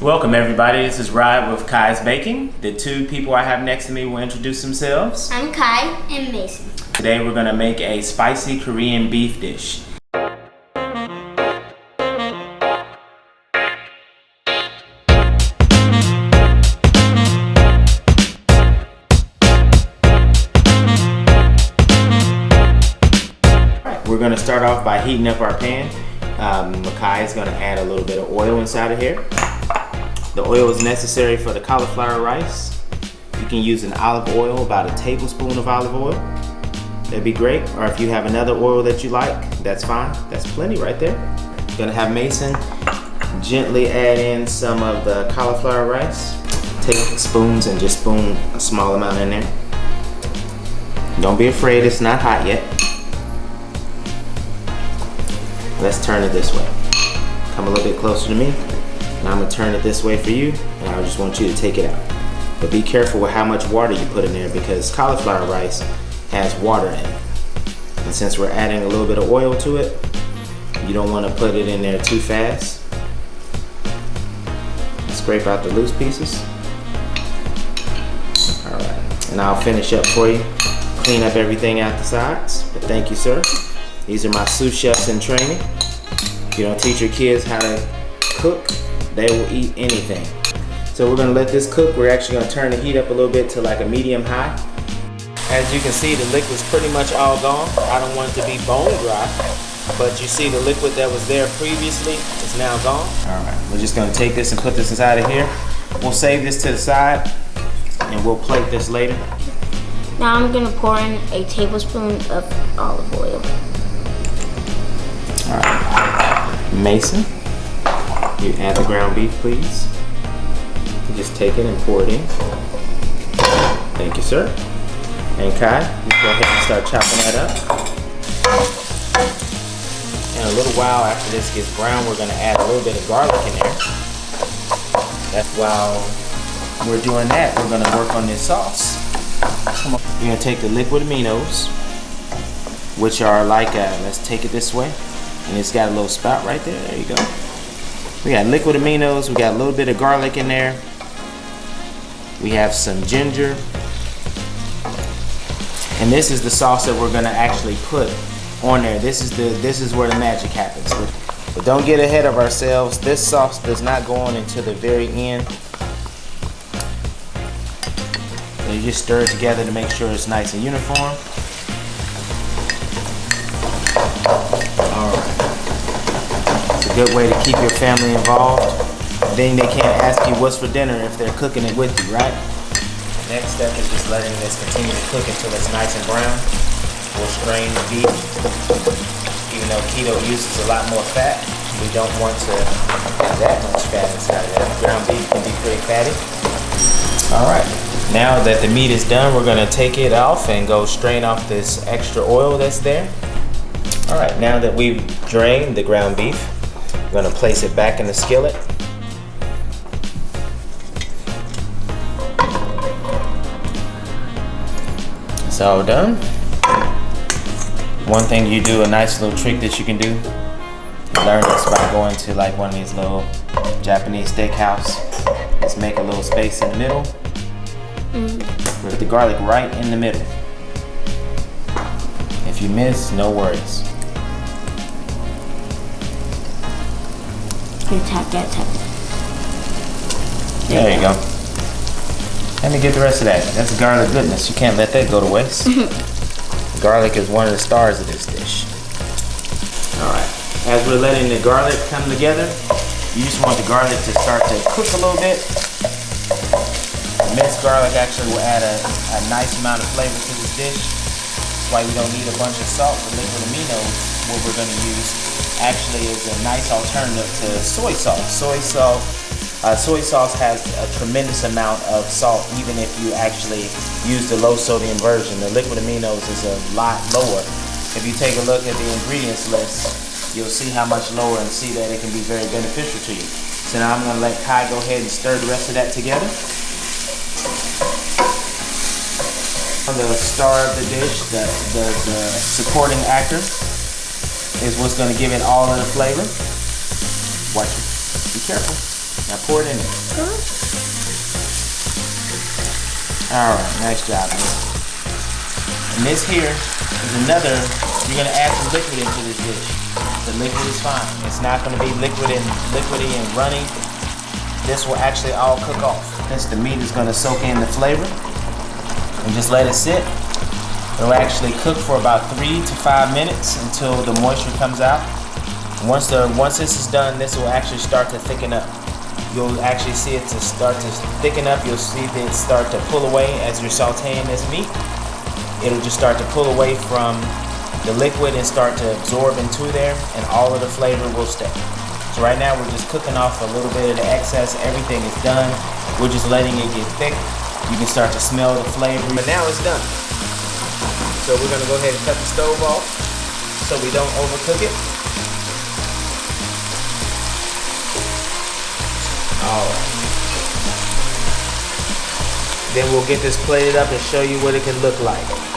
Welcome everybody, this is Rod with Kai's Baking. The two people I have next to me will introduce themselves. I'm Kai and Mason. Today we're going to make a spicy Korean beef dish. We're going to start off by heating up our pan. Kai is going to add a little bit of oil inside of here. The oil is necessary for the cauliflower rice. You can use an olive oil, about a tablespoon of olive oil. That'd be great. Or if you have another oil that you like, that's fine. That's plenty right there. You're gonna have Mason gently add in some of the cauliflower rice. Take spoons and just spoon a small amount in there. Don't be afraid, it's not hot yet. Let's turn it this way. Come a little bit closer to me. And I'm gonna turn it this way for you, and I just want you to take it out. But be careful with how much water you put in there because cauliflower rice has water in it. And since we're adding a little bit of oil to it, you don't wanna put it in there too fast. Scrape out the loose pieces. All right, and I'll finish up for you. Clean up everything out the sides, but thank you, sir. These are my sous chefs in training. If you don't teach your kids how to cook, they will eat anything. So we're gonna let this cook. We're actually gonna turn the heat up a little bit to like a medium high. As you can see, the liquid's pretty much all gone. I don't want it to be bone dry, but you see the liquid that was there previously is now gone. All right, we're just gonna take this and put this inside of here. We'll save this to the side and we'll plate this later. Now I'm gonna pour in a tablespoon of olive oil. All right, Mason. You add the ground beef, please. You just take it and pour it in. Thank you, sir. And Kai, you go ahead and start chopping that up. And a little while after this gets brown, we're gonna add a little bit of garlic in there. That's while we're doing that, we're gonna work on this sauce. Come on. You're gonna take the liquid aminos, which are like, let's take it this way. And it's got a little spout right there, there you go. We got liquid aminos, we got a little bit of garlic in there. We have some ginger. And this is the sauce that we're gonna actually put on there. This is where the magic happens. But don't get ahead of ourselves. This sauce does not go on until the very end. So you just stir it together to make sure it's nice and uniform. Good way to keep your family involved. Then they can't ask you what's for dinner if they're cooking it with you, right? Next step is just letting this continue to cook until it's nice and brown. We'll strain the beef. Even though keto uses a lot more fat, we don't want to have that much fat inside of that. Ground beef can be pretty fatty. All right, now that the meat is done, we're gonna take it off and go strain off this extra oil that's there. All right, now that we've drained the ground beef, we're gonna place it back in the skillet. It's all done. One thing you do, a nice little trick that you can do, learn this by going to like one of these little Japanese steakhouse. Just make a little space in the middle. Put the garlic right in the middle. If you miss, no worries. Tap that, tap that. There you go. Let me get the rest of that. That's garlic goodness. You can't let that go to waste. Garlic is one of the stars of this dish. Alright. As we're letting the garlic come together, you just want the garlic to start to cook a little bit. Minced garlic actually will add a nice amount of flavor to this dish. That's why we don't need a bunch of salt. The liquid aminos, what we're going to use, actually is a nice alternative to soy sauce. Soy sauce has a tremendous amount of salt even if you actually use the low sodium version. The liquid aminos is a lot lower. If you take a look at the ingredients list, you'll see how much lower and see that it can be very beneficial to you. So now I'm going to let Kai go ahead and stir the rest of that together. The star of the dish, the supporting actor, is what's going to give it all of the flavor. Watch it. Be careful. Now pour it in there. Alright, nice job. And this here is another, you're gonna add some liquid into this dish. The liquid is fine. It's not gonna be liquidy and runny. This will actually all cook off. Since the meat is gonna soak in the flavor, and just let it sit. It'll actually cook for about 3 to 5 minutes until the moisture comes out. Once this is done, this will actually start to thicken up. You'll actually see it to start to thicken up. You'll see it start to pull away as you're sauteing this meat. It'll just start to pull away from the liquid and start to absorb into there, and all of the flavor will stay. So right now we're just cooking off a little bit of the excess. Everything is done. We're just letting it get thick. You can start to smell the flavor. But now it's done. So we're gonna go ahead and cut the stove off so we don't overcook it. Alright. Then we'll get this plated up and show you what it can look like.